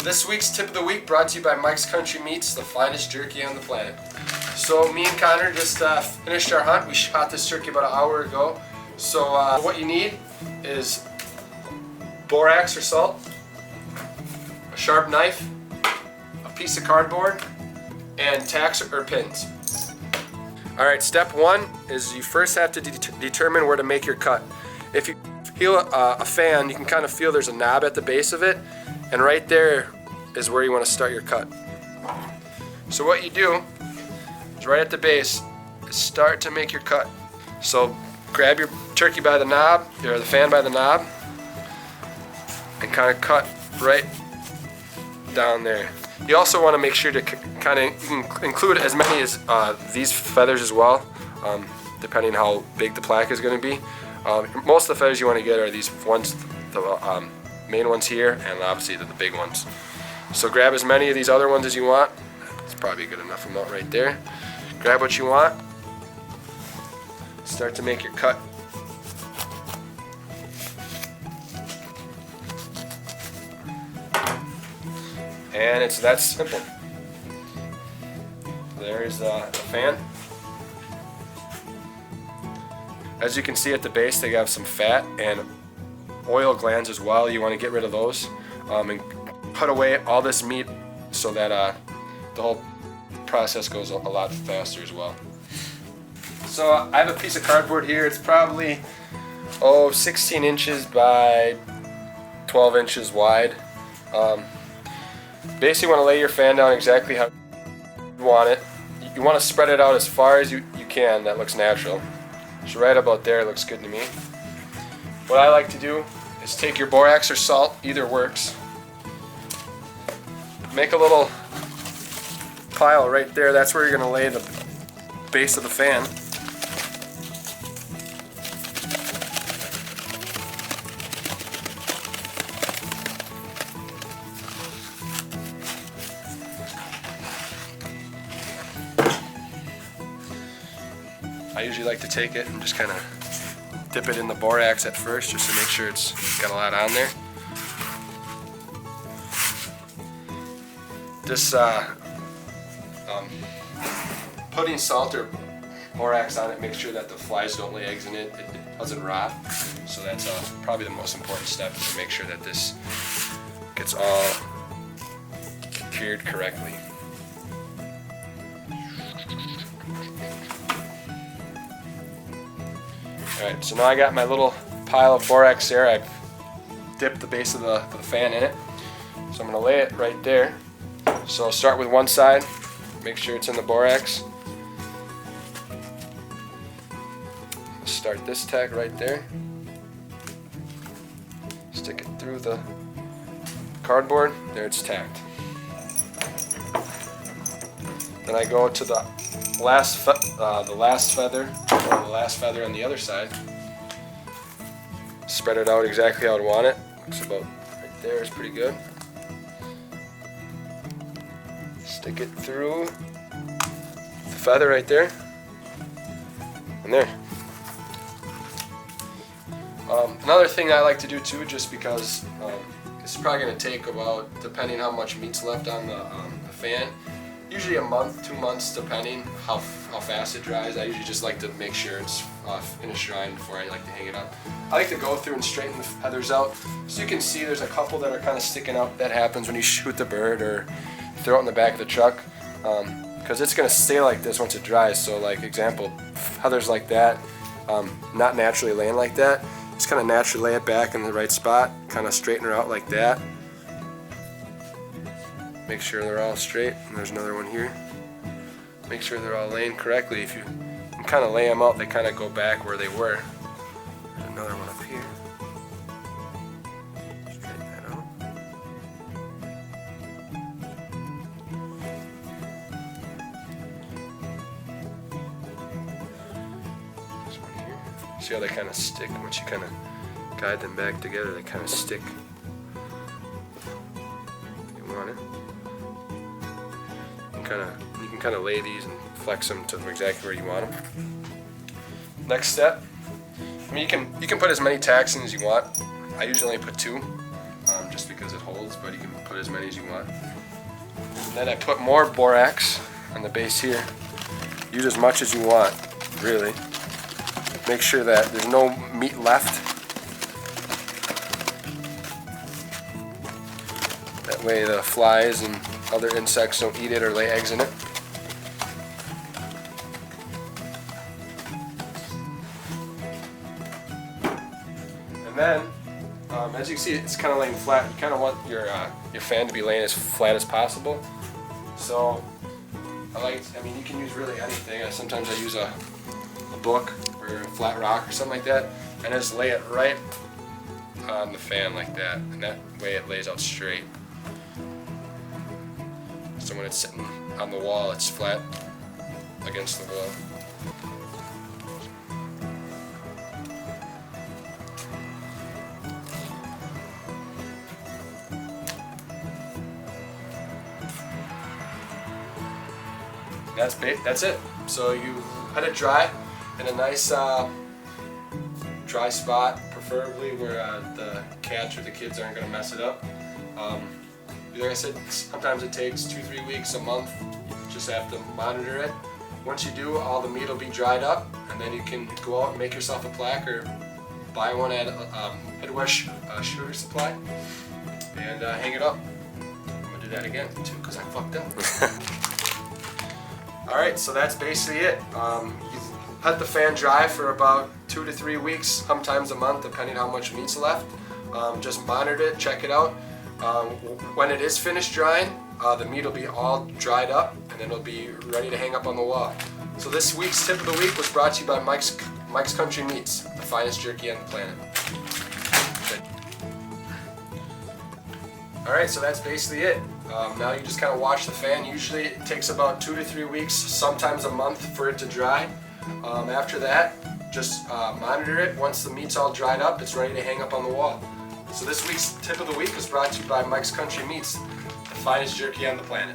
This week's tip of the week brought to you by Mike's Country Meats, the finest jerky on the planet. So me and Connor just finished our hunt. We shot this turkey about an hour ago. So what you need is borax or salt, a sharp knife, a piece of cardboard, and tacks or pins. Alright, step one is you first have to determine where to make your cut. If you feel a fan, you can kind of feel there's a knob at the base of it, and right there is where you want to start your cut. So what you do is right at the base is start to make your cut. So grab your turkey by the knob, or the fan by the knob, and kind of cut right down there. You also want to make sure to kind of include as many as these feathers as well, depending how big the plaque is going to be. Most of the feathers you want to get are these ones, the main ones here, and obviously the big ones. So grab as many of these other ones as you want. It's probably a good enough amount right there. Grab what you want. Start to make your cut. And it's that simple. There's the fan. As you can see at the base, they have some fat and oil glands as well. You want to get rid of those and cut away all this meat so that the whole process goes a lot faster as well. So I have a piece of cardboard here. It's probably 16 inches by 12 inches wide. Basically, you want to lay your fan down exactly how you want it. You want to spread it out as far as you can. That looks natural. So right about there looks good to me. What I like to do is take your borax or salt, either works. Make a little pile right there. That's where you're going to lay the base of the fan. I usually like to take it and just kind of dip it in the borax at first, just to make sure it's got a lot on there. Just putting salt or borax on it makes sure that the flies don't lay eggs in it, it doesn't rot. So that's probably the most important step, is to make sure that this gets all cured correctly. Alright, so now I got my little pile of borax there. I've dipped the base of the fan in it. So I'm going to lay it right there. So I'll start with one side, make sure it's in the borax. Start this tack right there. Stick it through the cardboard. There, it's tacked. Then I go to the last feather, or the last feather on the other side. Spread it out exactly how I want it. Looks about right there is pretty good. Stick it through the feather right there, and there. Another thing I like to do too, just because it's probably going to take about, depending how much meat's left on the fan, usually a month, 2 months, depending how fast it dries. I usually just like to make sure it's finished drying before I like to hang it up. I like to go through and straighten the feathers out. So you can see there's a couple that are kind of sticking out. That happens when you shoot the bird or throw it in the back of the truck, because it's going to stay like this once it dries. So like example, feathers like that, not naturally laying like that. Just kind of naturally lay it back in the right spot, kind of straighten her out like that. Make sure they're all straight. And there's another one here. Make sure they're all laying correctly. If you can kind of lay them out, they kind of go back where they were. There's another one up here. Straighten that out. This one here. See how they kind of stick? Once you kind of guide them back together, they kind of stick. You want it. You can kind of lay these and flex them to exactly where you want them. Next step, I mean, you can put as many tacks in as you want. I usually only put 2, just because it holds, but you can put as many as you want. And then I put more borax on the base here. Use as much as you want, really. Make sure that there's no meat left. That way the flies and other insects don't eat it or lay eggs in it. And then, as you can see, it's kind of laying flat. You kind of want your fan to be laying as flat as possible. So, I mean, you can use really anything. Sometimes I use a book or a flat rock or something like that, and just lay it right on the fan like that, and that way it lays out straight. So when it's sitting on the wall, it's flat against the wall. That's it. So you let it dry in a nice dry spot, preferably where the cats or the kids aren't going to mess it up. Like I said, sometimes it takes 2-3 weeks, a month. You just have to monitor it. Once you do, all the meat will be dried up, and then you can go out and make yourself a plaque or buy one at Midwest Shooter Supply and hang it up. I'm going to do that again too because I fucked up. Alright, so that's basically it. You let the fan dry for about 2 to 3 weeks, sometimes a month, depending on how much meat's left. Just monitor it, check it out. When it is finished drying, the meat will be all dried up, and then it'll be ready to hang up on the wall. So this week's tip of the week was brought to you by Mike's Country Meats, the finest jerky on the planet. Alright, so that's basically it. Now you just kind of watch the fan. Usually it takes about 2 to 3 weeks, sometimes a month for it to dry. After that, just monitor it. Once the meat's all dried up, it's ready to hang up on the wall. So this week's tip of the week was brought to you by Mike's Country Meats, the finest jerky on the planet.